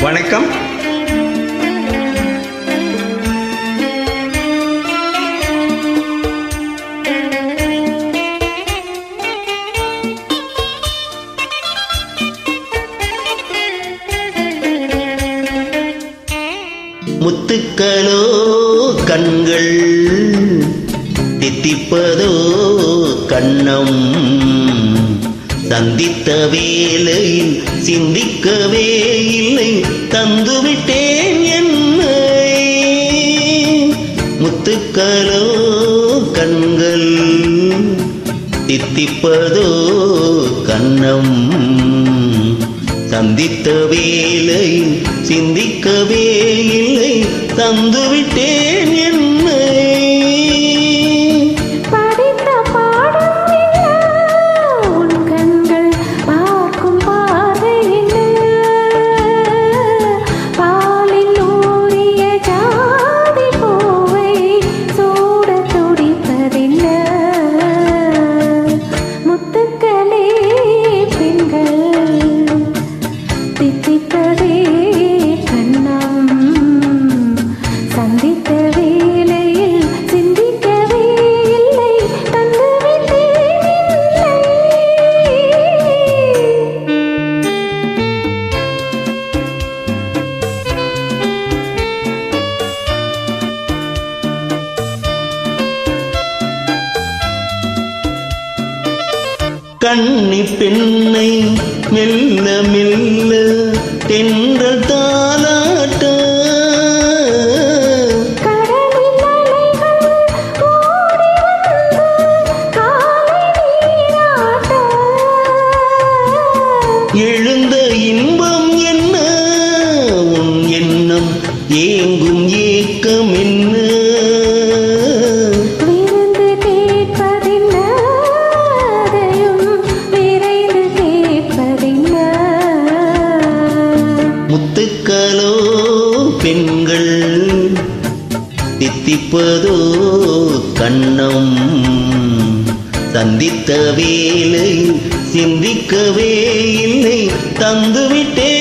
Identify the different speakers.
Speaker 1: வணக்கம். முத்துக்களோ கண்கள், தித்திப்பதோ கண்ணம், சந்தித்த வேளையில் சிந்திக்கவே இல்லை, தந்துவிட்டேன் என்னை. முத்துக்களோ கண்கள், தித்திப்பதோ கண்ணம், சந்தித்த வேளையில் சிந்திக்கவே இல்லை, தந்துவிட்டேன் என்னை. கன்னி பெண்ணை மெல்ல மெல்ல தென்றல் தாலாட்ட, எழுந்த இன்பம் என்ன, உன் எண்ணம் ஏங்கும் ஏக்கம் என்ன, முத்துக்களோ பெண்கள், தித்திப்பதோ கண்ணம், சந்தித்த வேளை சிந்திக்கவே இல்லை, தந்துவிட்டே